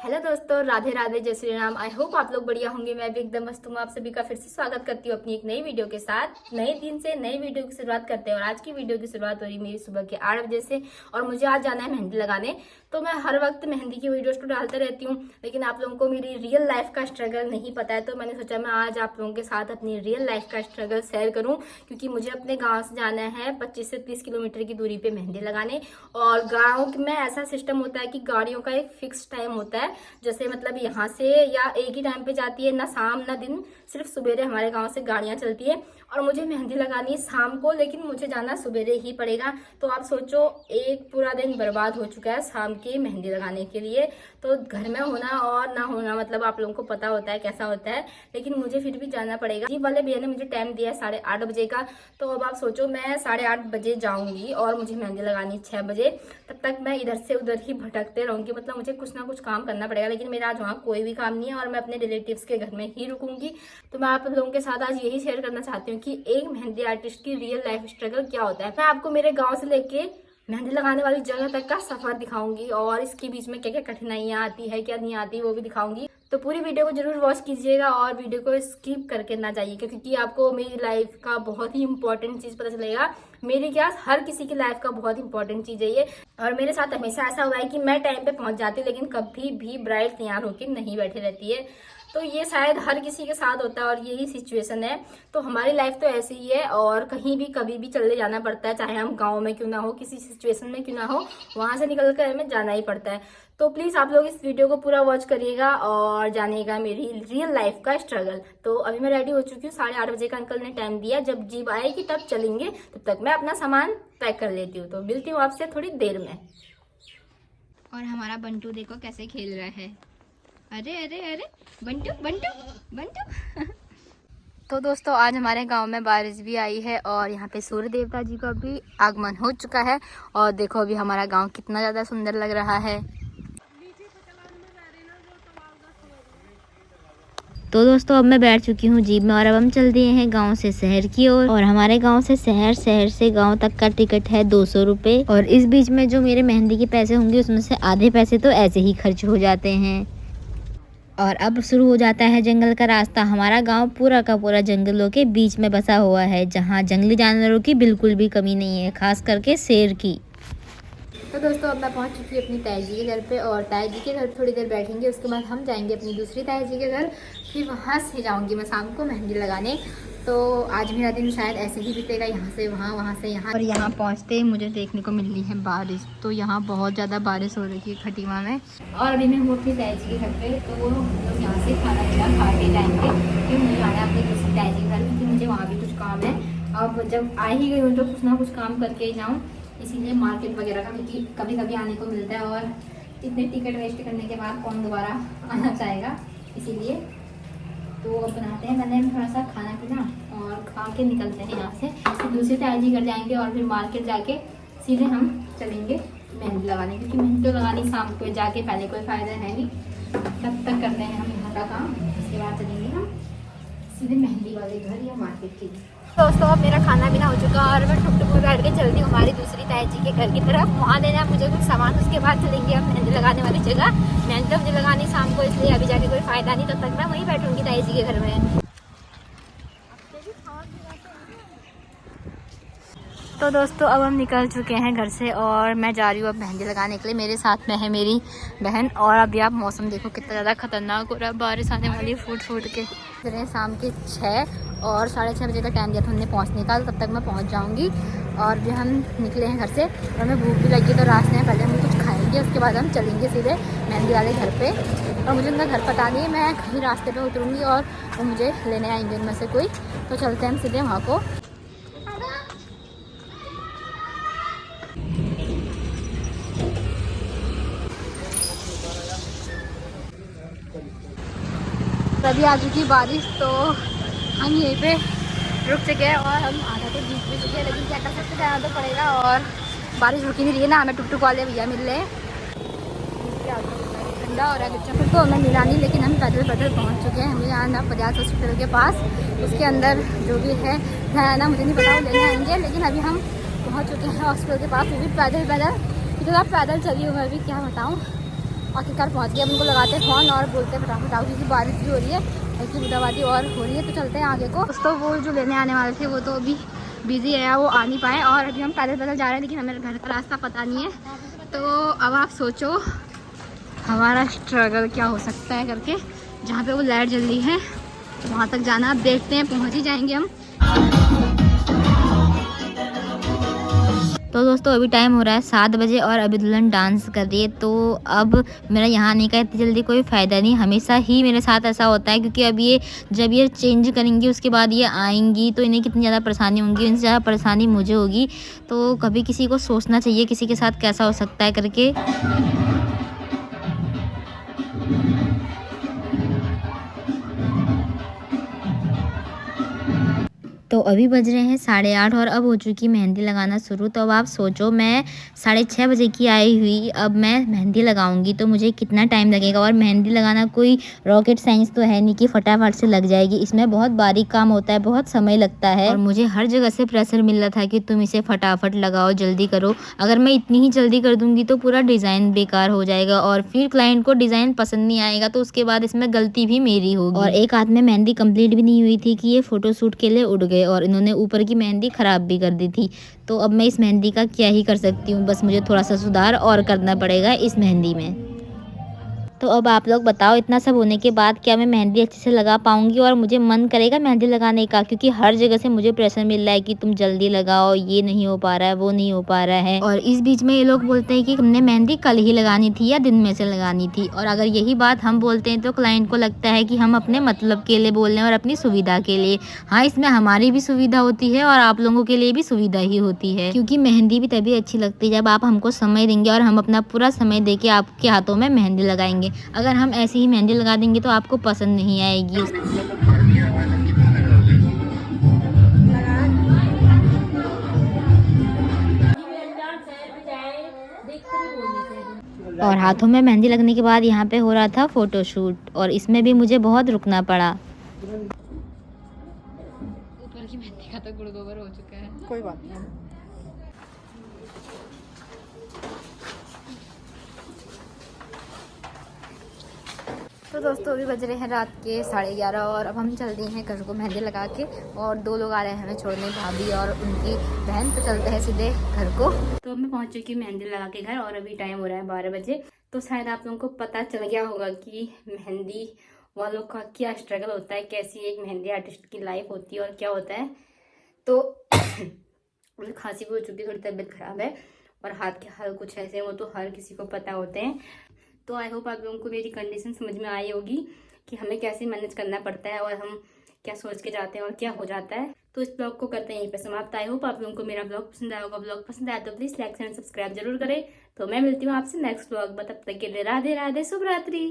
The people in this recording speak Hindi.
हेलो दोस्तों, राधे राधे, जय श्री राम। आई होप आप लोग बढ़िया होंगे। मैं भी एकदम मस्त हूँ। आप सभी का फिर से स्वागत करती हूँ अपनी एक नई वीडियो के साथ। नए दिन से नई वीडियो की शुरुआत करते हैं और आज की वीडियो की शुरुआत हो रही मेरी सुबह के 8 बजे से। और मुझे आज जाना है मेहंदी लगाने। तो मैं हर वक्त मेहंदी की वीडियोस तो डालते रहती हूँ, लेकिन आप लोगों को मेरी रियल लाइफ का स्ट्रगल नहीं पता है, तो मैंने सोचा मैं आज आप लोगों के साथ अपनी रियल लाइफ का स्ट्रगल शेयर करूँ। क्योंकि मुझे अपने गाँव से जाना है 25 से 30 किलोमीटर की दूरी पे मेहंदी लगाने। और गाँव में ऐसा सिस्टम होता है कि गाड़ियों का एक फिक्स टाइम होता है। जैसे मतलब यहाँ से या एक ही टाइम पे जाती है, ना शाम ना दिन, सिर्फ सुबेरे हमारे गांव से गाड़ियां चलती है। और मुझे मेहंदी लगानी है शाम को, लेकिन मुझे जाना सुबेरे ही पड़ेगा। तो आप सोचो, एक पूरा दिन बर्बाद हो चुका है शाम की मेहंदी लगाने के लिए। तो घर में होना और ना होना मतलब आप लोगों को पता होता है कैसा होता है, लेकिन मुझे फिर भी जाना पड़ेगा। जीप वाले भैया ने मुझे टाइम दिया है 8:30 बजे का। तो अब आप सोचो, मैं 8:30 बजे जाऊंगी और मुझे मेहंदी लगानी 6 बजे। तब तक मैं इधर से उधर ही भटकते रहूंगी, मतलब मुझे कुछ ना कुछ काम करना पड़ेगा। लेकिन मेरा आज वहाँ कोई भी काम नहीं है और मैं अपने रिलेटिव्स के घर में ही रुकूंगी। तो मैं आप लोगों के साथ आज यही शेयर करना चाहती हूँ कि एक मेहंदी आर्टिस्ट की रियल लाइफ स्ट्रगल क्या होता है। मैं आपको मेरे गाँव से लेके मेहंदी लगाने वाली जगह तक का सफर दिखाऊंगी और इसके बीच में क्या क्या कठिनाइयाँ आती है, क्या नहीं आती, वो भी दिखाऊंगी। तो पूरी वीडियो को जरूर वॉच कीजिएगा और वीडियो को स्किप करके ना जाइए, क्योंकि आपको मेरी लाइफ का बहुत ही इंपॉर्टेंट चीज पता चलेगा। मेरी क्या, हर किसी की लाइफ का बहुत इंपॉर्टेंट चीज है ये। और मेरे साथ हमेशा ऐसा हुआ है कि मैं टाइम पे पहुंच जाती हूँ, लेकिन कभी भी ब्राइड तैयार होकर नहीं बैठी रहती है। तो ये शायद हर किसी के साथ होता है और यही सिचुएशन है। तो हमारी लाइफ तो ऐसी ही है और कहीं भी कभी भी चले जाना पड़ता है, चाहे हम गांव में क्यों ना हो, किसी सिचुएशन में क्यों ना हो, वहां से निकल कर हमें जाना ही पड़ता है। तो प्लीज आप लोग इस वीडियो को पूरा वॉच करिएगा और जानिएगा मेरी रियल लाइफ का स्ट्रगल। तो अभी मैं रेडी हो चुकी हूँ, 8:30 बजे का अंकल ने टाइम दिया, जब जीप आएगी तब चलेंगे। तब तक मैं अपना सामान पैक कर लेती हूँ। तो मिलती हूँ आपसे थोड़ी देर में। और हमारा बंटू देखो कैसे खेल रहा है। अरे अरे अरे, बंटू बंटू बंटू। तो दोस्तों, आज हमारे गांव में बारिश भी आई है और यहाँ पे सूर्य देवता जी का भी आगमन हो चुका है। और देखो अभी हमारा गांव कितना ज़्यादा सुंदर लग रहा है। तो दोस्तों, अब मैं बैठ चुकी हूँ जीप में और अब हम चल दिए हैं गांव से शहर की ओर। और हमारे गांव से शहर, शहर से गांव तक का टिकट है 200 रुपये। और इस बीच में जो मेरे मेहंदी के पैसे होंगे उसमें से आधे पैसे तो ऐसे ही खर्च हो जाते हैं। और अब शुरू हो जाता है जंगल का रास्ता। हमारा गांव पूरा का पूरा जंगलों के बीच में बसा हुआ है, जहां जंगली जानवरों की बिल्कुल भी कमी नहीं है, खास करके शेर की। तो दोस्तों, अब मैं पहुंच चुकी हूँ अपनी ताई जी के घर पे और ताई जी के घर थोड़ी देर बैठेंगे, उसके बाद हम जाएंगे अपनी दूसरी ताई जी के घर। फिर वहाँ से जाऊँगी मैं शाम को मेहंदी लगाने। तो आज मेरा दिन शायद ऐसे ही बीतेगा, यहाँ से वहाँ, वहाँ से यहाँ। और यहाँ पहुँचते ही मुझे देखने को मिल रही है बारिश। तो यहाँ बहुत ज़्यादा बारिश हो रही है खटीमा में। और अभी मैं हूँ अपनी ताई जी के घर पे, तो वो हम लोग यहाँ से खाना पीना खा के जाएंगे, क्योंकि मुझे जाना है अपनी दूसरी ताई जी के घर, क्योंकि मुझे वहाँ भी कुछ काम है। अब जब आ ही गई हूँ तो कुछ ना कुछ काम करके ही जाऊँ, इसीलिए मार्केट वगैरह का, क्योंकि कभी कभी आने को मिलता है और इतने टिकट वेस्ट करने के बाद कौन दोबारा आना चाहेगा, इसीलिए। तो अब बनाते हैं मैंने थोड़ा सा खाना पीना और खा के निकलते हैं यहाँ से। फिर दूसरी ताई जी घर जाएंगे और फिर मार्केट जाके सीधे हम चलेंगे मेहंदी लगाने, क्योंकि मेहंदी तो लगानी शाम को जाके, पहले कोई फ़ायदा है नहीं। तब तक करते हैं हम यहाँ का काम, उसके बाद चलेंगे हम सीधे मेहंदी वाले घर या मार्केट के लिए। दोस्तों, अब मेरा खाना पीना हो चुका और मैं टुक टुक बैठ के चलती हूँ हमारी दूसरी ताई जी के घर की तरफ। वहाँ देना है मुझे कुछ सामान, उसके बाद चलेंगे हम मेहंदी लगाने वाली जगह। मेहंदी तो मुझे लगानी शाम को, इसलिए अभी जाके कोई फ़ायदा नहीं, तब तक मैं वहीं बैठूंगी ताई जी के घर में। तो दोस्तों, अब हम निकल चुके हैं घर से और मैं जा रही हूँ अब मेहंदी लगाने के लिए। मेरे साथ में है मेरी बहन। और अभी आप मौसम देखो कितना ज़्यादा खतरनाक हो रहा है, बारिश आने वाली है फूट फूट के। फिर शाम के 6 और 6:30 बजे का टाइम दिया था उन्होंने पहुँचने का, तब तक मैं पहुँच जाऊँगी। और भी हम निकले हैं घर से और हमें भूख भी लगी, तो रास्ते में पहले हम कुछ खाएँगे, उसके बाद हम चलेंगे सीधे मेहंदी वाले घर पर। और मुझे उनका घर पता नहीं है, मैं कहीं रास्ते पर उतरूँगी और वो मुझे लेने आएंगे उनमें से कोई। तो चलते हैं हम सीधे वहाँ को। तभी आ चुकी बारिश, तो हम यहीं पे रुक चुके हैं और हम आधा तो जीत भी चुके हैं, लेकिन क्या कर सकते, जाना तो पड़ेगा। और बारिश रुकी नहीं रही है ना, हमें टुक टुक वाले भैया मिल रहे हैं। ठंडा हो रहा है कुछ तो हमें मिला नहीं, लेकिन हम पैदल पैदल पहुंच चुके हैं। हमें यहाँ ना बजाज हॉस्पिटल के पास, उसके अंदर जो भी है ना, मुझे नहीं पता वो लेने आएंगे, लेकिन अभी हम पहुँच चुके हैं हॉस्पिटल के पास, वो भी पैदल पैदल। इतना पैदल चली हूँ मैं, अभी क्या बताऊँ, आखिरकार पहुँच गए। अब उनको लगाते हैं फ़ोन और बोलते हैं फटाफट आओ, क्योंकि बारिश भी हो रही है, हल्की बूंदाबांदी और हो रही है। तो चलते हैं आगे को। तो वो जो लेने आने वाले थे वो तो अभी बिजी है, वो आ नहीं पाए, और अभी हम पैदल पैदल जा रहे हैं, लेकिन हमें घर का रास्ता पता नहीं है। तो अब आप सोचो हमारा स्ट्रगल क्या हो सकता है करके। जहाँ पे वो लाइट जल रही है वहाँ तक जाना, अब देखते हैं पहुँच ही जाएंगे हम। तो दोस्तों अभी टाइम हो रहा है 7 बजे और अभी दुल्हन डांस कर रही है। तो अब मेरा यहाँ आने का इतनी जल्दी कोई फ़ायदा नहीं, हमेशा ही मेरे साथ ऐसा होता है, क्योंकि अब ये जब ये चेंज करेंगी उसके बाद ये आएंगी तो इन्हें कितनी ज़्यादा परेशानी होंगी, इनसे ज़्यादा परेशानी मुझे होगी। तो कभी किसी को सोचना चाहिए किसी के साथ कैसा हो सकता है करके। तो अभी बज रहे हैं 8:30 और अब हो चुकी मेहंदी लगाना शुरू। तो अब आप सोचो मैं 6:30 बजे की आई हुई, अब मैं मेहंदी लगाऊंगी तो मुझे कितना टाइम लगेगा। और मेहंदी लगाना कोई रॉकेट साइंस तो है नहीं कि फटाफट से लग जाएगी, इसमें बहुत बारीक काम होता है, बहुत समय लगता है। और मुझे हर जगह से प्रेशर मिल रहा था कि तुम इसे फटाफट लगाओ, जल्दी करो। अगर मैं इतनी ही जल्दी कर दूंगी तो पूरा डिज़ाइन बेकार हो जाएगा और फिर क्लाइंट को डिज़ाइन पसंद नहीं आएगा, तो उसके बाद इसमें गलती भी मेरी होगी। और एक हाथ में मेहंदी कंप्लीट भी नहीं हुई थी कि ये फ़ोटोशूट के लिए उड़ गए और इन्होंने ऊपर की मेहंदी ख़राब भी कर दी थी। तो अब मैं इस मेहंदी का क्या ही कर सकती हूँ, बस मुझे थोड़ा सा सुधार और करना पड़ेगा इस मेहंदी में। तो अब आप लोग बताओ इतना सब होने के बाद क्या मैं मेहंदी अच्छे से लगा पाऊंगी और मुझे मन करेगा मेहंदी लगाने का, क्योंकि हर जगह से मुझे प्रेशर मिल रहा है कि तुम जल्दी लगाओ, ये नहीं हो पा रहा है, वो नहीं हो पा रहा है। और इस बीच में ये लोग बोलते हैं कि हमने मेहंदी कल ही लगानी थी या दिन में से लगानी थी। और अगर यही बात हम बोलते हैं तो क्लाइंट को लगता है कि हम अपने मतलब के लिए बोल रहे हैं और अपनी सुविधा के लिए। हाँ, इसमें हमारी भी सुविधा होती है और आप लोगों के लिए भी सुविधा ही होती है, क्योंकि मेहंदी भी तभी अच्छी लगती है जब आप हमको समय देंगे और हम अपना पूरा समय दे के आपके हाथों में मेहंदी लगाएंगे। अगर हम ऐसे ही मेहंदी लगा देंगे तो आपको पसंद नहीं आएगी। और हाथों में मेहंदी लगने के बाद यहाँ पे हो रहा था फोटोशूट और इसमें भी मुझे बहुत रुकना पड़ा। ऊपर की मेहंदी का तो गुड़ गोबर हो चुका है, कोई बात नहीं। तो दोस्तों अभी बज रहे हैं रात के 11:30 और अब हम चल दिए हैं घर को मेहंदी लगा के। और 2 लोग आ रहे हैं हमें छोड़ने, भाभी और उनकी बहन। तो चलते हैं सीधे घर को। तो अब मैं पहुंच चुकी हूँ मेहंदी लगा के घर और अभी टाइम हो रहा है 12 बजे। तो शायद आप लोगों को पता चल गया होगा कि मेहंदी वालों का क्या स्ट्रगल होता है, कैसी एक मेहंदी आर्टिस्ट की लाइफ होती है और क्या होता है। तो मुझे खांसी भी हो चुकी है, थोड़ी तबीयत खराब है और हाथ के हाल कुछ ऐसे हैं, वो तो हर किसी को पता होते हैं। तो आई होप आप लोगों को मेरी कंडीशन समझ में आई होगी कि हमें कैसे मैनेज करना पड़ता है और हम क्या सोच के जाते हैं और क्या हो जाता है। तो इस ब्लॉग को करते हैं यहीं पे समाप्त। आई होप आप लोगों को मेरा ब्लॉग पसंद आया होगा। ब्लॉग पसंद आया तो प्लीज़ लाइक एंड सब्सक्राइब जरूर करें। तो मैं मिलती हूँ आपसे नेक्स्ट ब्लॉग में, तब तक के लिए राधे राधे, शुभ रात्रि।